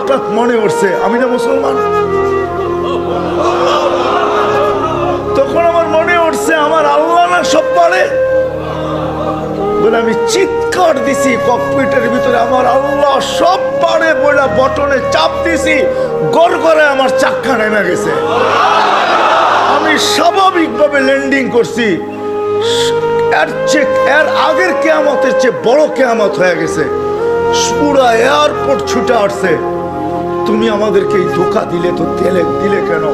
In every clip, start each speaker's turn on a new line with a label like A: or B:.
A: হঠাৎ মনে উঠছে আমি না মুসলমান। তখন আমার মনে উঠছে আমার আল্লাহ না সব পারে। বলে আমি চিৎকার দিছি ককপিটের ভিতরে, আমার আল্লাহ সব পারে বলে বটনে চাপ দিছি, গড় করে আমার চাক্কা নেমে গেছে। আমি স্বাভাবিকভাবে ল্যান্ডিং করছি। এর আগের কিয়ামতের চেয়ে বড় কিয়ামত হয়ে গেছে। পুরা এয়ারপোর্ট ছুটে আসছে। তুমি আমাদেরকে এই ধোঁকা দিলে তো দিলে কেন?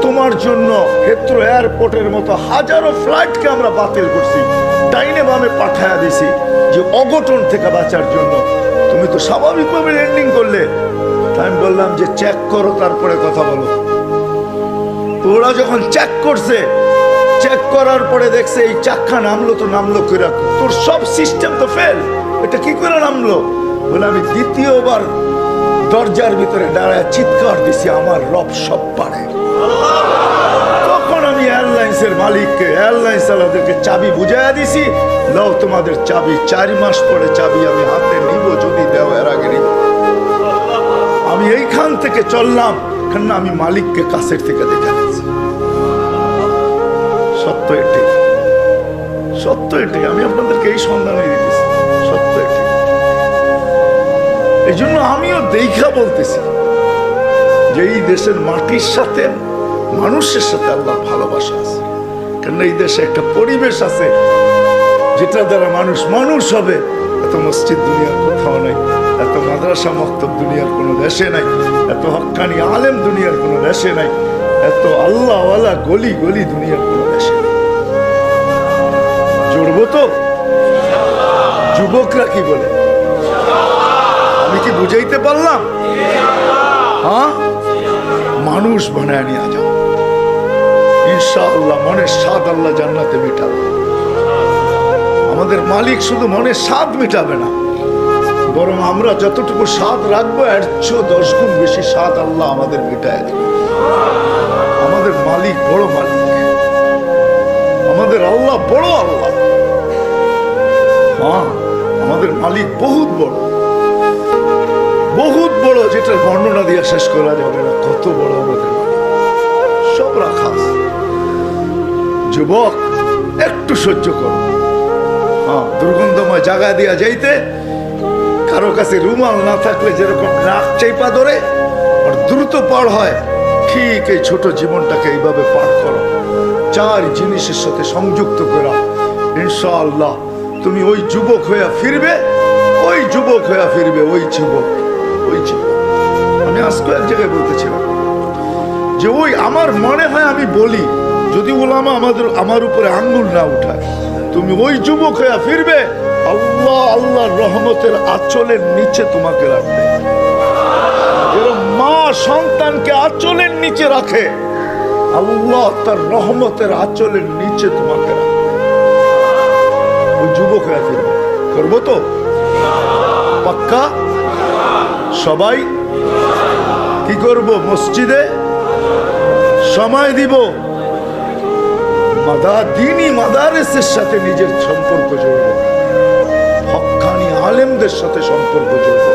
A: তোমার জন্য হেথ্রো এয়ারপোর্টের মতো হাজারো ফ্লাইটকে আমরা বাতিল করছি, ডাইনে বামে পাঠায়া দিছি যে অঘটন থেকে বাঁচার জন্য। তুমি তো স্বাভাবিকভাবে ল্যান্ডিং করলে। তাই আমি বললাম যে চেক করো, তারপরে কথা বলো। ওরা যখন চেক করছে, চেক করার পরে দেখছে এই চাক্কা নামলো তো নামলো করে, তোর সব সিস্টেম তো ফেল, এটা কি করে নামলো? বলে আমি দ্বিতীয়বার দরজার ভিতরে দাঁড়ায় চিৎকার দিছি আমার রব সব পারে। তখন আমি এয়ারলাইন্সের মালিককে, এয়ারলাইন্স ওয়ালাদেরকে চাবি বুঝাইয়া দিছি, নাও তোমাদের চাবি, 4 মাস পরে চাবি আমি হাতে নিব, যদি দেও এর আগে নিব। আমি এইখান থেকে চললাম, কেননা আমি মালিককে কাছের থেকে দেখে নিয়েছি। সত্য এটাই, সত্য এটাই। আমি আপনাদেরকে এই সন্ধানে দিতেছি, সত্য এটাই। এই জন্য আমিও দেখা বলতেছি যে এই দেশের মাটির সাথে মানুষের সাথে আল্লাহর ভালোবাসা আছে। কেননা এই দেশে একটা পরিবেশ আছে যেটা দ্বারা মানুষ মানুষ হবে। এত মসজিদ দুনিয়ার কোথাও নাই, এত মাদ্রাসা মক্তব দুনিয়ার কোনো দেশে নাই, এত হক্কানি আলেম দুনিয়ার কোনো দেশে নাই, এত আল্লাহওয়ালা গলি গলি দুনিয়ার কোনো দেশে নেই। জুড়বো তো? যুবকরা কি বলে? আমি কি বুঝাইতে পারলাম? হ্যাঁ, মানুষ বানায় নিয়ে যাও ইনশাআল্লাহ। মনের স্বাদ আল্লাহ জান্নাতে মিটাবে। আমাদের মালিক শুধু মনের স্বাদ মিটাবে না, বরং আমরা যতটুকু স্বাদ রাখবো এর চেয়ে 10 গুণ বেশি স্বাদ আল্লাহ আমাদের মিটায় দেবে। আমাদের মালিক বড় মালিক, আমাদের আল্লাহ বড় আল্লাহ। হ্যাঁ, আমাদের মালিক বহুত বড়, বহুত বড়, যেটার বর্ণনা দিয়ে শেষ করা যাবে না। কত বড় আমাদের মালিক, সব রাখা আছে। যুবক একটু সহ্য করো। হ্যাঁ, দুর্গন্ধময় জায়গা দিয়া যাইতে কারো কাছে রুমাল না থাকলে যেরকম নাক চাইপা ধরে আর দ্রুত পার হয়, ঠিক এই ছোট জীবনটাকে এইভাবে পার করো। 4 জিনিসের সাথে সংযুক্ত করা, ইনশাআল্লাহ তুমি ওই যুবক হইয়া ফিরবে, ওই যুবক হইয়া ফিরবে, ওই যুবক, ওই যুবক। আমি আজকে এক জায়গায় বলতেছিলাম যে ওই আমার মনে হয়, আমি বলি যদি ওলামা আমার উপরে আঙ্গুল না উঠায়, তুমি ওই যুবক হইয়া ফিরবে, আল্লাহ আল্লাহর রহমতের আঁচলের নিচে তোমাকে রাখবে। যেরকম মা সন্তানকে আঁচলের নিচে রাখে, আল্লাহ তার রহমতের আঁচলের নিচে তোমাকে রাখবে। ওই যুবক হয়ে ফিরবে। করবো তো? পাক্কা? সবাই কি করব? মসজিদে সময় দিব, দিনই মাদারেসের সাথে নিজের সম্পর্ক জড়ব, হক্কানি আলেমদের সাথে সম্পর্ক জড়ব,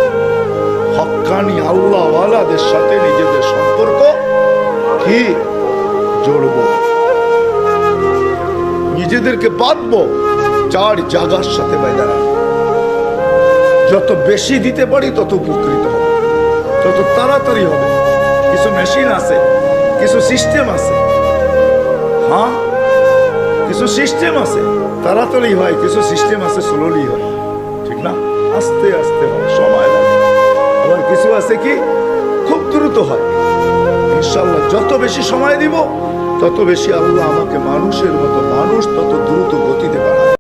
A: হক্কানি আল্লাহওয়ালাদের সাথে নিজেদের সম্পর্ক কি জড়ব, নিজেদেরকে বাঁধবো 4 জায়গার সাথে বাইদারা। যত বেশি দিতে পারি তত উপকৃত হবে, তত তাড়াতাড়ি হবে। কিছু মেশিন আছে, কিছু সিস্টেম আছে। হ্যাঁ, কিছু সিস্টেম আছে তাড়াতাড়ি হয়, কিছু সিস্টেম আছে স্লোলি হয়, ঠিক না? আস্তে আস্তে হয়, সময় লাগে। আবার কিছু আছে কি খুব দ্রুত হয়। ইনশাআল্লাহ যত বেশি সময় দিব তত বেশি আল্লাহ আমাকে মানুষের মতো, মানুষ তত দ্রুত গতিতে বাড়াবে।